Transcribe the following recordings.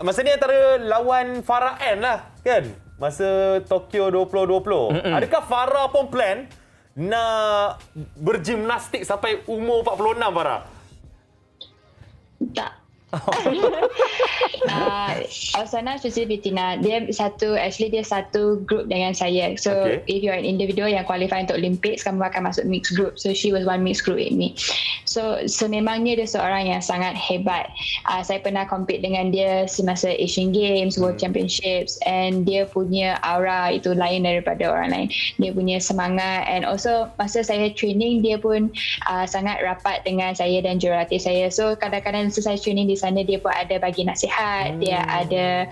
Masa ni antara lawan Farah Ann lah kan? Masa Tokyo 2020. Adakah Farah pun plan nak bergimnastik sampai umur 46, Farah? Tak. Osana Susi Fitina, dia satu group dengan saya. So if you're an individual yang qualify untuk Olympics, kamu akan masuk mixed group. So she was one mixed group with me. So memangnya dia seorang yang sangat hebat. Saya pernah compete dengan dia semasa Asian Games, World Championships, and dia punya aura itu lain daripada orang lain. Dia punya semangat, and also masa saya training dia pun sangat rapat dengan saya dan jurulatih saya. So kadang-kadang selesai training di sana, dia pun ada bagi nasihat, dia ada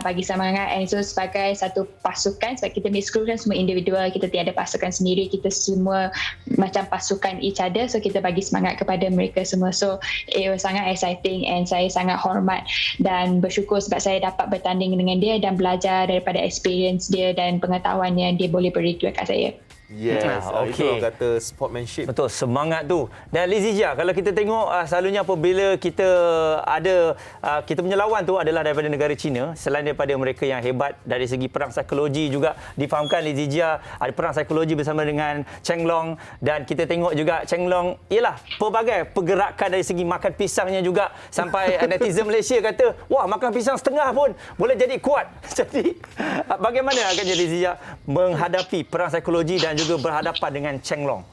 bagi semangat. And so sebagai satu pasukan, sebab kita mixed group kan semua individual, kita tiada pasukan sendiri, kita semua macam pasukan each other. So kita bagi semangat kepada mereka semua. So it was sangat exciting, and saya sangat hormat dan bersyukur sebab saya dapat bertanding dengan dia dan belajar daripada experience dia dan pengetahuan yang dia boleh beri dekat saya. Yes, itu orang kata sportsmanship. Betul, semangat tu. Dan Lizia, kalau kita tengok selalunya apabila kita ada kita punya lawan tu adalah daripada negara China, selain daripada mereka yang hebat dari segi perang psikologi juga difahamkan, Lizia ada perang psikologi bersama dengan Cheng Long, dan kita tengok juga Cheng Long ialah pelbagai pergerakan dari segi makan pisangnya juga sampai netizen Malaysia kata, wah, makan pisang setengah pun boleh jadi kuat. Jadi bagaimana agaknya Lizia menghadapi perang psikologi dan juga berhadapan dengan Cheng Long?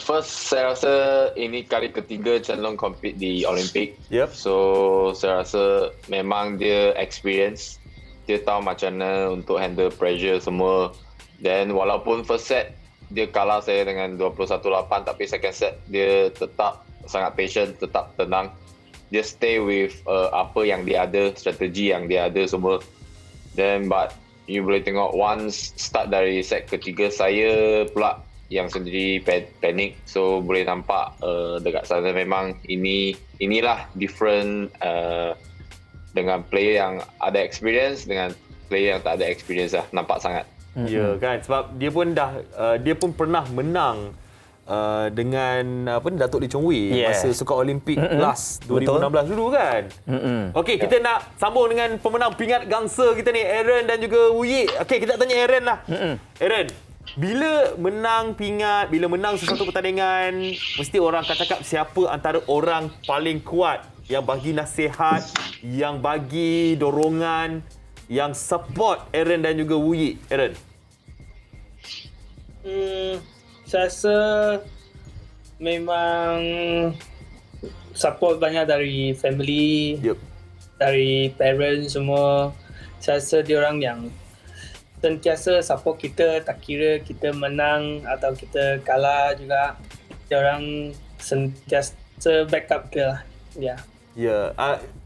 First, saya rasa ini kali ketiga Cheng Long compete di Olympic. So, saya rasa memang dia experience. Dia tahu macam mana untuk handle pressure semua. Then, walaupun first set, dia kalah saya dengan 21-8, tapi second set, dia tetap sangat patient, tetap tenang. Dia stay with apa yang dia ada, strategi yang dia ada semua. Then, but you boleh tengok once start dari set ketiga, saya pula yang sendiri panik. So boleh nampak dekat sana memang inilah different dengan player yang ada experience dengan player yang tak ada experience lah. Nampak sangat. Ya kan, sebab dia pun pernah menang dengan Datuk Lee Chong Wei masa Sukan Olimpik last 2016 dulu kan. Okey, kita nak sambung dengan pemenang pingat gangsa kita ni, Aaron dan juga Wu Yi. Okey, kita tanya Aaron lah. Aaron, bila menang sesuatu pertandingan, mesti orang akan cakap siapa antara orang paling kuat yang bagi nasihat, yang bagi dorongan, yang support Aaron dan juga Wu Yi. Aaron. Saya rasa memang support banyak dari family, dari parents semua. Saya rasa diorang yang sentiasa support kita, tak kira kita menang atau kita kalah juga. Diorang sentiasa backup kita lah. Ya.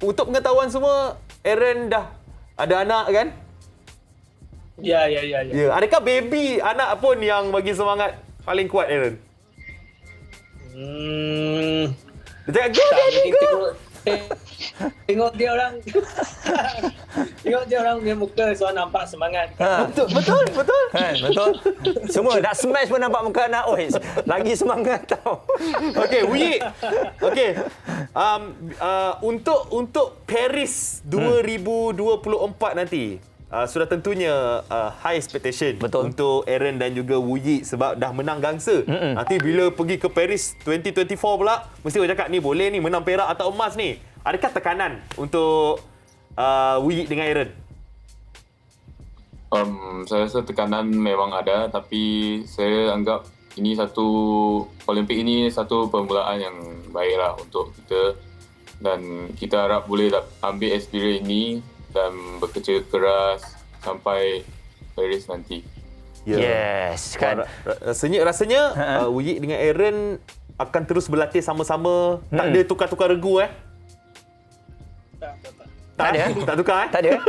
Untuk pengetahuan semua, Aaron dah ada anak kan? Ya. Adakah baby anak pun yang bagi semangat paling kuat, Aaron? Dia cakap, go daddy, go! Tengok dia orang tengok dia orang punya muka, so nampak semangat. Betul. Betul. Semua dah smash pun nampak muka anak. Lagi semangat tau. Okey, Wu Yi. Okey. Untuk Paris 2024 nanti, sudah tentunya high expectation untuk Aaron dan juga Wu Yi sebab dah menang gangsa. Nanti bila pergi ke Paris 2024 pula, mesti orang cakap ni boleh ni menang perak atau emas ni. Adakah tekanan untuk Wu Yi dengan Aaron? Saya rasa tekanan memang ada, tapi saya anggap ini Olimpik ini satu permulaan yang baiklah untuk kita, dan kita harap boleh ambil experience ini dan bekerja keras sampai Paris nanti. Yes, kan. Rasanya Wu Yi dengan Aaron akan terus berlatih sama-sama. Tak ada tukar-tukar regu Tak tukar Tak ada.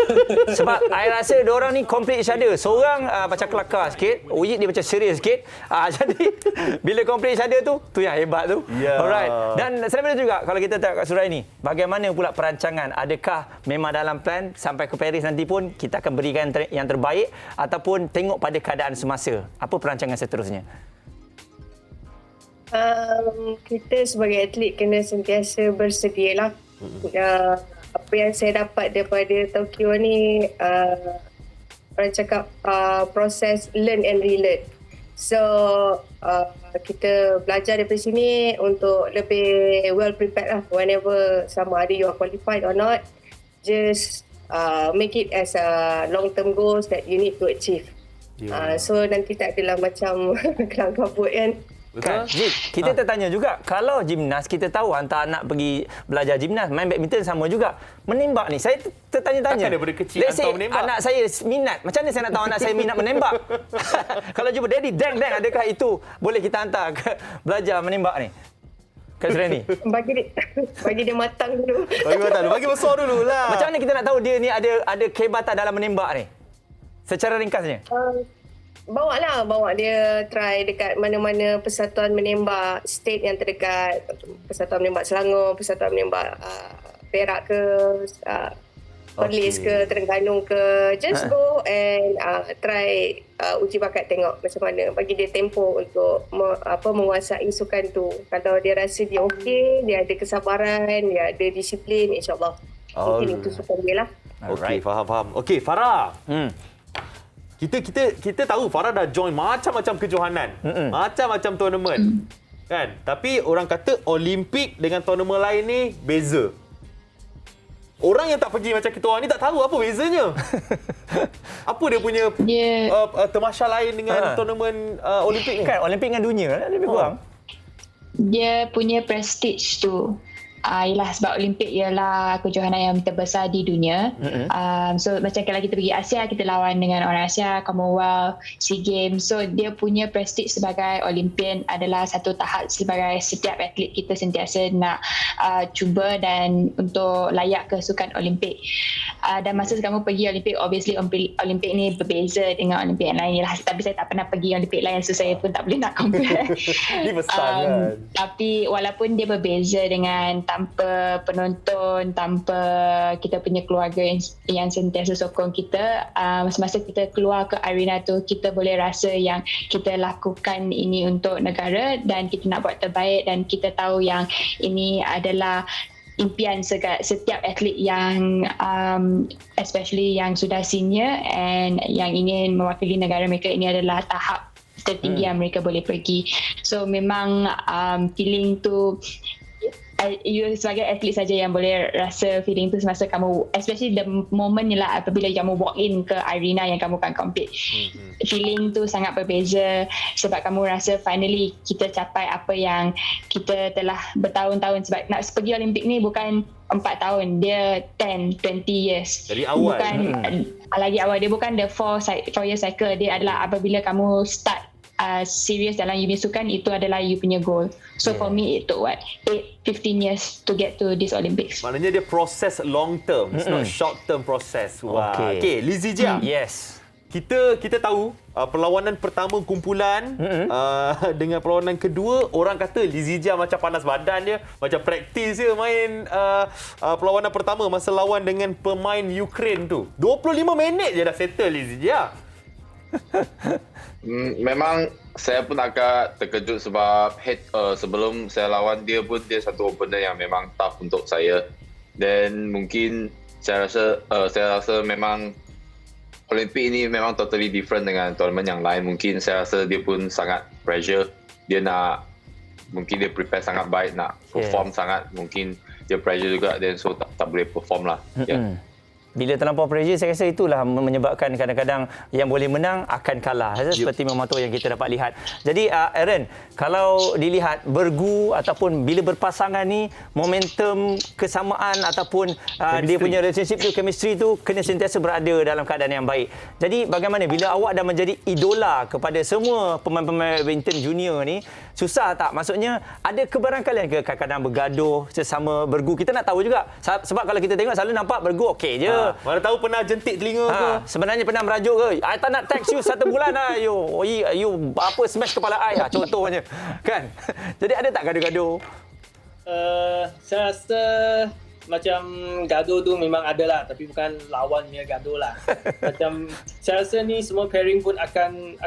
Sebab I rasa diorang ni complete each other. Seorang macam kelakar sikit, Wu Yi dia macam serius sikit. Jadi bila complete each other tu yang hebat tu. Alright. Dan selain itu juga kalau kita tengok kat surai ni, bagaimana pula perancangan? Adakah memang dalam plan sampai ke Paris nanti pun kita akan berikan yang terbaik ataupun tengok pada keadaan semasa? Apa perancangan seterusnya? Kita sebagai atlet kena sentiasa bersedialah. apa yang saya dapat daripada Tokyo ni, orang cakap proses learn and relearn. So kita belajar daripada sini untuk lebih well prepared lah whenever sama ada you are qualified or not. Just make it as a long term goals that you need to achieve. So nanti tak adalah macam kelang kabut kan. Kan? Kita tertanya juga, kalau gimnas kita tahu hantar anak pergi belajar gimnas, main badminton sama juga. Menembak ni saya tertanya-tanya. Takkan daripada kecil let's say hantar menembak? Anak saya minat. Macam mana saya nak tahu anak saya minat menembak? Kalau jumpa daddy dang, adakah itu boleh kita hantar ke belajar menembak ni? Kak Sereni. Bagi dia matang dulu. Bagi besar dulu lah. Macam mana kita nak tahu dia ni ada kehebatan dalam menembak ni? Secara ringkasnya. Bawa dia try dekat mana-mana persatuan menembak state yang terdekat, persatuan menembak Selangor, persatuan menembak Perak ke, Perlis ke, Terengganu ke. Just go and try uji bakat, tengok macam mana, bagi dia tempoh untuk menguasai sukan tu. Kalau dia rasa dia okey, dia ada kesabaran, dia ada disiplin, insyaAllah mungkin itu sukan dia lah. Okey, faham. Okey, Farah. Kita tahu Farah dah join macam-macam kejohanan, macam-macam tournament, kan? Tapi orang kata Olimpik dengan tournament lain ni beza. Orang yang tak pergi macam kita orang ni tak tahu apa bezanya. Apa dia punya temasya lain dengan tournament Olimpik ni? Kan Olimpik dengan dunia lebih kurang. Dia punya prestige tu. Ialah sebab Olimpik ialah kejohanan yang terbesar di dunia. So macam kalau kita pergi Asia, kita lawan dengan orang Asia, Commonwealth, SEA Games. So dia punya prestige sebagai Olympian adalah satu tahap sebagai setiap atlet kita sentiasa nak cuba dan untuk layak ke sukan Olimpik. Dan masa kamu pergi Olimpik, obviously Olimpik ni berbeza dengan Olimpik yang lain. Tapi saya tak pernah pergi Olimpik lain, so saya pun tak boleh nak compare. Ini besar kan? Tapi walaupun dia berbeza dengan tanpa penonton, tanpa kita punya keluarga yang sentiasa sokong kita, semasa kita keluar ke arena tu, kita boleh rasa yang kita lakukan ini untuk negara dan kita nak buat terbaik, dan kita tahu yang ini adalah impian setiap atlet yang especially yang sudah senior and yang ingin mewakili negara mereka. Ini adalah tahap tertinggi yang mereka boleh pergi. So memang feeling tu, you sebagai atlet saja yang boleh rasa feeling tu semasa kamu, especially the moment ni lah apabila kamu walk in ke arena yang kamu akan compete. Feeling tu sangat berbeza sebab kamu rasa finally kita capai apa yang kita telah bertahun-tahun. Sebab nak pergi Olimpik ni bukan 4 tahun, dia 10, 20 years. Dari awal. Bukan lagi awal, dia bukan the 4 year cycle. Dia adalah apabila kamu start serius dalam you punya sukan, itu adalah you punya goal. So for me it took 15 years to get to this Olympics. Maknanya dia proses long term, it's not short term proses. Wah. Okay, Lizzie Jia. Yes. Kita tahu perlawanan pertama kumpulan dengan perlawanan kedua, orang kata Lizzie Jia macam panas badan dia, macam praktis dia main perlawanan pertama masa lawan dengan pemain Ukraine tu. 25 minit je dah settle Lizzie Jia. Memang saya pun agak terkejut sebab sebelum saya lawan dia pun, dia satu opener yang memang tough untuk saya. Dan mungkin saya rasa memang Olimpik ini memang totally different dengan tournament yang lain. Mungkin saya rasa dia pun sangat pressure. Mungkin dia prepare sangat baik, nak perform sangat. Mungkin dia pressure juga, dan so tak boleh perform lah. Bila terlampau pressure, saya rasa itulah menyebabkan kadang-kadang yang boleh menang akan kalah. Seperti memang tu yang kita dapat lihat. Jadi Aaron, kalau dilihat bergu ataupun bila berpasangan ni, momentum kesamaan ataupun dia punya relationship tu, chemistry tu kena sentiasa berada dalam keadaan yang baik. Jadi bagaimana bila awak dah menjadi idola kepada semua pemain-pemain badminton junior ni, susah tak? Maksudnya ada kebarangkalian ke kadang-kadang bergaduh sesama bergu? Kita nak tahu juga. Sebab kalau kita tengok selalu nampak bergu okey je. Mana tahu pernah jentik telinga ke? Sebenarnya pernah merajuk ke? I tak nak text you 1 bulan lah. You apa smash kepala I lah, contohnya. Kan? Jadi ada tak gaduh-gaduh? Saya rasa macam gaduh tu memang ada lah, tapi bukan lawan punya gaduh lah. Macam saya rasa ni semua pairing pun akan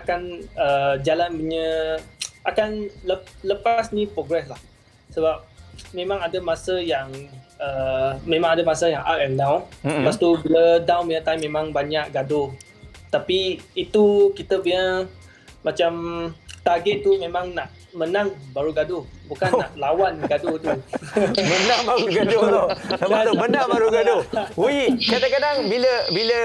jalan punya, akan lepas ni progress lah. Sebab memang ada masa yang memang ada masa yang up and down. Lepas tu bila down punya time memang banyak gaduh. Tapi itu kita punya macam target tu memang nak menang baru gaduh, bukan nak lawan gaduh tu. Menang baru gaduh tu. Menang baru gaduh. Wui, kadang-kadang bila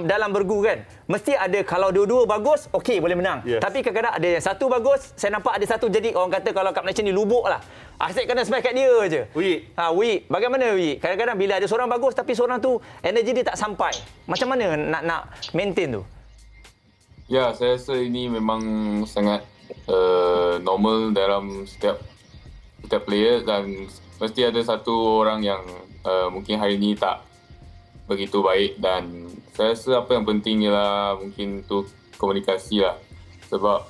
dalam bergu kan, mesti ada kalau dua-dua bagus, okey boleh menang. Yes. Tapi kadang-kadang ada yang satu bagus, saya nampak ada satu jadi orang kata kalau kat Malaysia ni lubuk lah. Asyik kena smash kat dia je. Wui, bagaimana Wui? Kadang-kadang bila ada seorang bagus tapi seorang tu energi dia tak sampai. Macam mana nak maintain tu? Ya, saya rasa ini memang sangat normal dalam setiap player dan mesti ada satu orang yang mungkin hari ini tak begitu baik dan saya rasa apa yang penting ialah mungkin tu komunikasi lah sebab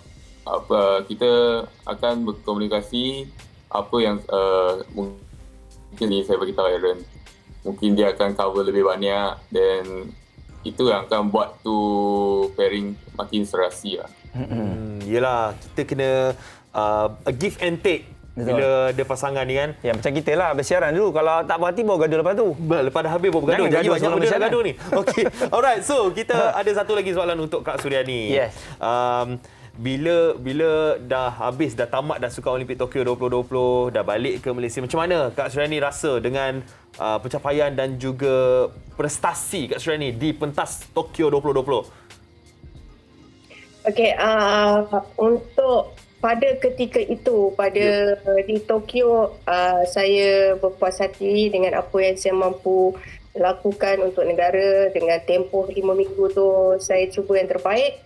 kita akan berkomunikasi apa yang mungkin ni saya beritahu Aaron mungkin dia akan cover lebih banyak dan itu yang akan buat tu pairing makin serasi lah. Yelah, kita kena a give and take. Betul. Bila ada pasangan ni kan. Ya macam kita lah bersiaran dulu. Kalau tak berhati baru gaduh lepas tu. Lepas dah habis baru bergaduh. Jadi banyak benda nak gaduh ni. Okay. Alright, so kita ada satu lagi soalan untuk Kak Suryani. Yes. Bila dah habis, dah tamat dah Sukan Olimpik Tokyo 2020, dah balik ke Malaysia, macam mana Kak Suryani rasa dengan pencapaian dan juga prestasi Kak Suryani di pentas Tokyo 2020? Okey, untuk pada ketika itu, di Tokyo, saya berpuas hati dengan apa yang saya mampu lakukan untuk negara dengan tempoh 5 minggu tu. Saya cuba yang terbaik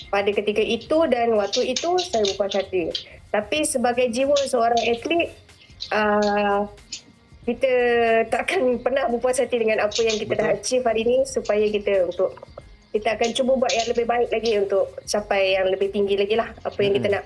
pada ketika itu dan waktu itu saya berpuas hati. Tapi sebagai jiwa seorang atlet, kita takkan pernah berpuas hati dengan apa yang kita dah achieve hari ini supaya kita akan cuba buat yang lebih baik lagi untuk capai yang lebih tinggi lagi lah apa yang kita nak.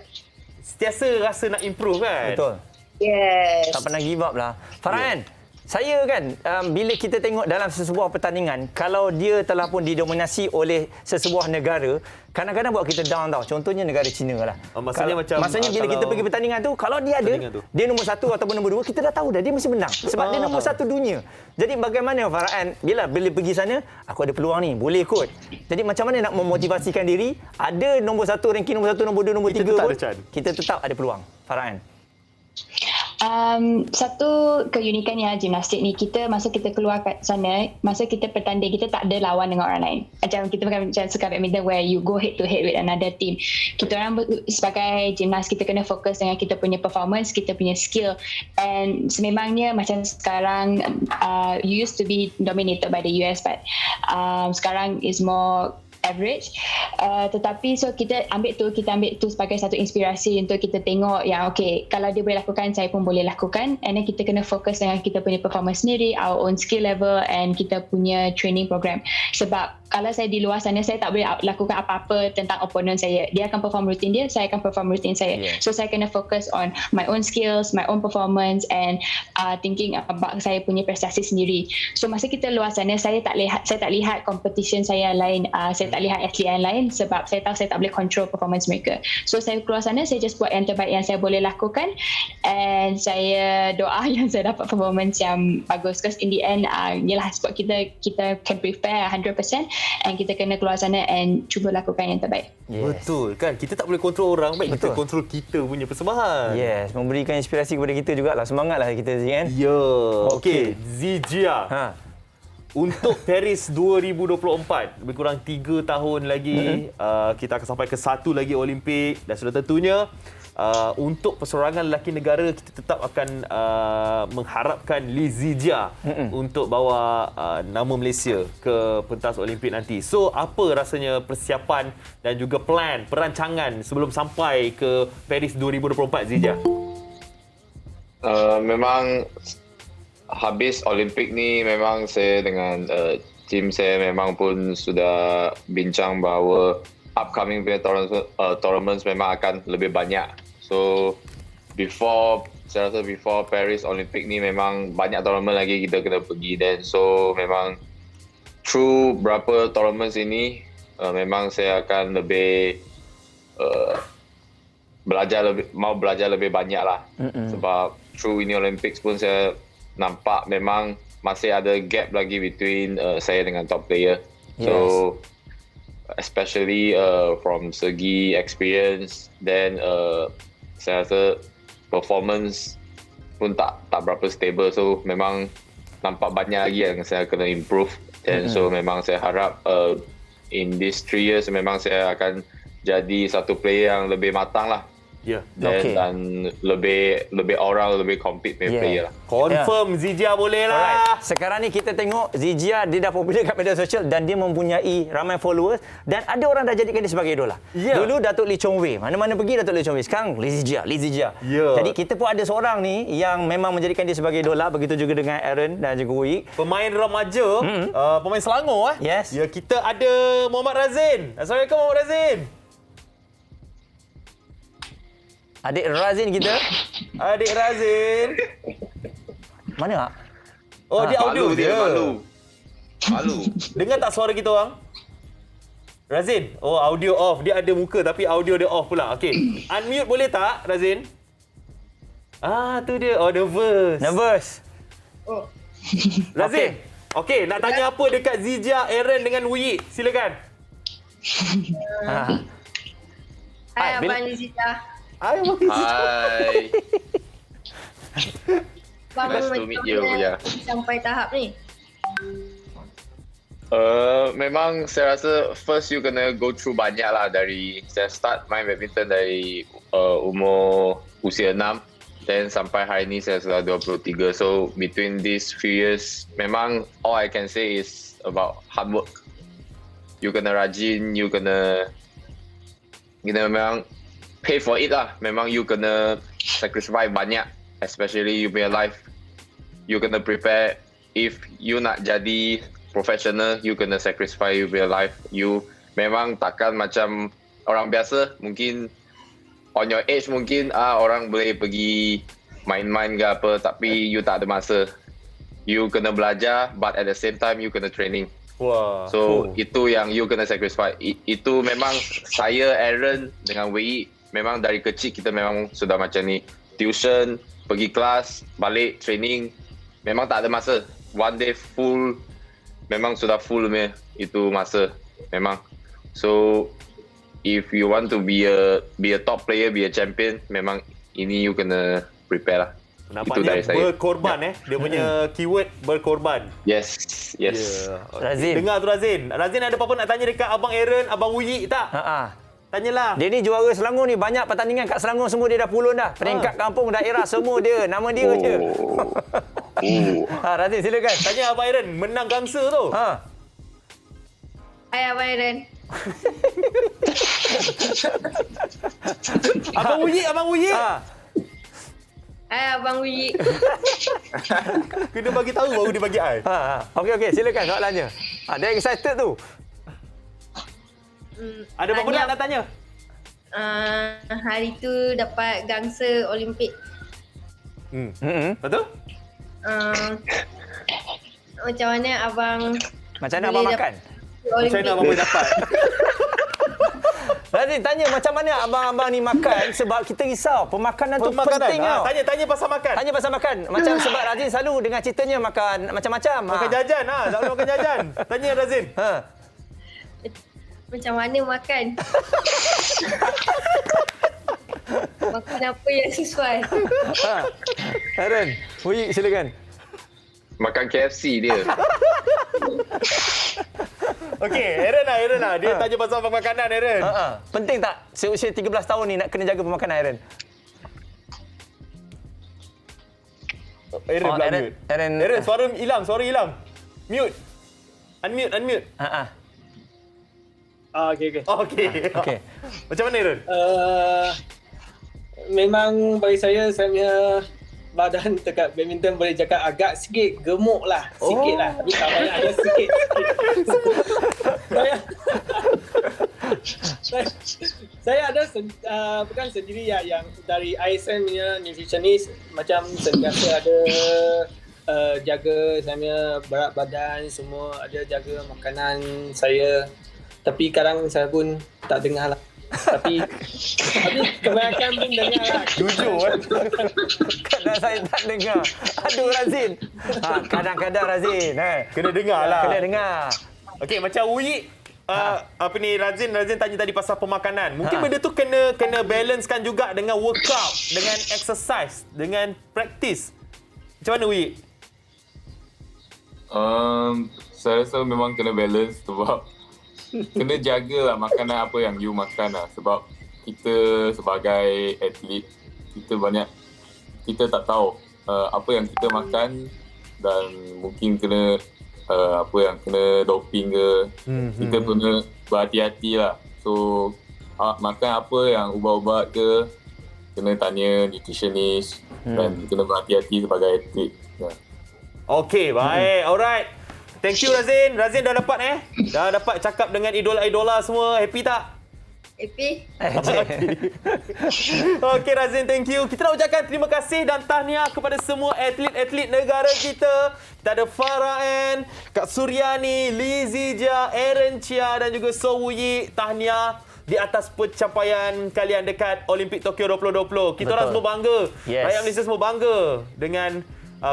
Sentiasa rasa nak improve kan? Betul. Yes. Tak pernah give up lah. Farhan, saya kan bila kita tengok dalam sesebuah pertandingan, kalau dia telah pun didominasi oleh sesebuah negara, kadang-kadang buat kita down tau. Contohnya negara China lah. Maksudnya bila kita pergi pertandingan tu, kalau dia ada, dia nombor 1 ataupun nombor 2, kita dah tahu dah dia mesti menang. Sebab dia nombor 1 dunia. Jadi bagaimana Farhan, bila pergi sana, aku ada peluang ni, boleh kot. Jadi macam mana nak memotivasikan diri, ada nombor 1, ranking nombor 1, nombor 2, nombor 3 pun, kita tetap ada peluang. Farhan. Satu keunikan yang gimnastik ni, kita masa kita keluar kat sana, masa kita bertanding, kita tak ada lawan dengan orang lain. Macam kita bukan macam suka badminton where you go head to head with another team. Kita orang sebagai gimnas, kita kena fokus dengan kita punya performance, kita punya skill. And sememangnya macam sekarang, you used to be dominated by the US, but sekarang is more average, tetapi so kita ambil tu sebagai satu inspirasi untuk kita tengok yang okay, kalau dia boleh lakukan, saya pun boleh lakukan. And then kita kena fokus dengan kita punya performance sendiri, our own skill level and kita punya training program. Sebab kalau saya di luar sana, saya tak boleh lakukan apa-apa tentang opponent saya. Dia akan perform rutin dia, saya akan perform rutin saya. So saya kena fokus on my own skills, my own performance and thinking about saya punya prestasi sendiri. So masa kita luar sana, saya tak lihat competition saya lain, saya tak lihat atlet yang lain sebab saya tahu saya tak boleh control performance mereka. So saya keluar sana, saya just buat yang terbaik yang saya boleh lakukan and saya doa yang saya dapat performance yang bagus. Because in the end, yelah sebab kita can prepare 100% and kita kena keluar sana and cuba lakukan yang terbaik. Yes. Betul kan? Kita tak boleh kontrol orang, baik kita kontrol kita punya persembahan. Yes, memberikan inspirasi kepada kita jugalah. Semangatlah kita kan. Ya. Okey, Zijia. Untuk Paris 2024, lebih kurang 3 tahun lagi kita akan sampai ke satu lagi Olimpik dan sudah tentunya untuk perseorangan lelaki negara kita tetap akan mengharapkan Lee Zijia untuk bawa nama Malaysia ke pentas Olimpik nanti. So apa rasanya persiapan dan juga perancangan sebelum sampai ke Paris 2024 Zijia? Memang habis Olimpik ni memang saya dengan tim saya memang pun sudah bincang bahawa upcoming tournaments memang akan lebih banyak. So saya rasa before Paris Olympic ni memang banyak tournament lagi kita kena pergi dan so memang through berapa tournaments ini memang saya akan lebih belajar lebih banyak lah. Sebab through ini Olympics pun saya nampak memang masih ada gap lagi between saya dengan top player. So especially from segi experience, then saya rasa performance pun tak berapa stable. So memang nampak banyak lagi yang saya kena improve. And so memang saya harap in these 3 years memang saya akan jadi satu player yang lebih matang lah. Dan lebih oral, lebih compete player lah. Confirm Zijia boleh lah. Alright. Sekarang ni kita tengok Zijia dia dah popular kat media sosial dan dia mempunyai ramai followers dan ada orang dah jadikan dia sebagai idola. Dulu Datuk Lee Chong Wei, mana-mana pergi Datuk Lee Chong Wei. Sekarang Lee Zijia. Jadi kita pun ada seorang ni yang memang menjadikan dia sebagai idola, begitu juga dengan Aaron dan juga Wei. Pemain remaja, pemain Selangor Yes. Ya, kita ada Muhammad Razin. Assalamualaikum Muhammad Razin. Adik Razin kita. Adik Razin. Mana? Oh, dia audio je. Malu. Dengar tak suara kita orang? Razin. Oh, audio off. Dia ada muka tapi audio dia off pula. Okey. Unmute boleh tak, Razin? Tu dia. Oh, nervous. Oh. Razin. Okey, nak tanya apa dekat Zijia, Aaron dengan Wuyi? Silakan. Hai Abang Lizita. Hai. Nice to meet you. Sampai tahap ni. Memang saya rasa first you kena go through banyak lah. Dari saya start main badminton dari umur usia 6, then sampai hari ni saya sudah 23. So between these few years, memang all I can say is about hard work. You kena rajin, you kena memang pay for it lah. Memang you kena sacrifice banyak, especially you punya life. You kena prepare. If you nak jadi professional, you kena sacrifice you punya life. You memang takkan macam orang biasa. Mungkin on your age mungkin orang boleh pergi main-main ke apa, tapi you tak ada masa. You kena belajar, but at the same time you kena training. So itu yang you kena sacrifice. Itu memang saya, Aaron dengan Wei, memang dari kecil kita memang sudah macam ni. Tuition, pergi kelas, balik, training. Memang tak ada masa. One day full, memang sudah full itu masa. Memang. So, if you want to be a top player, be a champion, memang ini you kena prepare lah. Nampaknya berkorban Dia punya keyword berkorban. Yes. Razin. Dengar tu Razin. Razin ada apa-apa nak tanya dekat Abang Aaron, Abang Wuyi tak? Tanyalah. Dia ni juara Selangor ni. Banyak pertandingan kat Selangor semua dia dah pulun dah. Peringkat kampung, daerah semua dia. Nama dia je. Razin silakan. Tanya Abang Aaron. Menang gangsa tu. Hai Abang Aaron. Abang Wuyi. Hai Abang Wuyi. Kena bagi tahu baru dia bagi I. Okey, silakan soalannya. Dia excited tu. Ada apa-apa nak tanya? Hari tu dapat gangsa Olimpik. Betul? Macam mana abang abang makan? Macam mana abang boleh dapat? Razin, tanya macam mana abang-abang ni makan sebab kita risau. Pemakanan tu penting tau. Tanya pasal makan. Tanya pasal makan. Macam sebab Razin selalu dengan ceritanya makan macam-macam. Makan jajan tak boleh makan jajan. Tanya Razin. Macam mana makan? Makan apa yang sesuai? Aaron, Wuyi silakan. Makan KFC dia. Okey, Aaron lah. Dia tanya pasal makanan, Aaron. Penting tak seusia 13 tahun ni nak kena jaga pemakanan, Aaron? Aaron pula mute. Aaron, suara hilang. Mute. Unmute. Okey. Macam mana, Aaron? Memang bagi saya punya badan dekat badminton boleh cakap agak sikit gemuk lah. Sikit lah. Tapi tak banyak, ada sikit. Saya ada bukan sendiri yang dari ISN punya nutritionist, macam sentiasa ada jaga saya punya berat badan semua, ada jaga makanan saya. Tapi kadang saya pun tak dengar lah. Tapi kebanyakan pun dengar lah. Jujur Kadang saya tak dengar. Aduh Razin. Kadang-kadang Razin. Kena dengar lah. Kena dengar. Okey, macam Wuyi, apa ni, Razin tanya tadi pasal pemakanan. Mungkin benda tu kena balancekan juga dengan workout, dengan exercise, dengan practice. Macam mana Wuyi? Saya rasa memang kena balance sebab kena jagalah makanan apa yang you makan lah. Sebab kita sebagai atlet, kita tak tahu apa yang kita makan dan mungkin kena kena doping ke. Kita kena berhati-hati lah. So makan apa yang ubat-ubat ke, kena tanya nutritionist dan kena berhati-hati sebagai atlet. Okey, baik. Alright. Thank you Razin. Razin dah dapat Dah dapat cakap dengan idola-idola semua. Happy tak? Happy? Okey Razin, thank you. Kita nak ucapkan terima kasih dan tahniah kepada semua atlet-atlet negara kita. Kita ada Farah Ann, Kak Suryani, Lizija, Aaron Chia dan juga So Wuyi. Tahniah di atas pencapaian kalian dekat Olimpik Tokyo 2020. Kita orang semua bangga. Yes. Rakyat Malaysia semua bangga dengan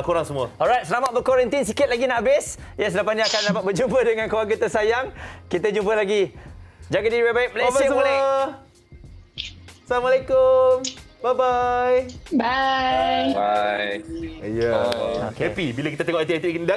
korang semua. Alright, selamat berkuarantin. Sikit lagi nak habis. Selepas ni akan dapat berjumpa dengan keluarga tersayang. Kita jumpa lagi. Jaga diri baik-baik. Malaysia boleh. Assalamualaikum. Bye-bye. Bye. Bye. Happy bila kita tengok atlet-atlet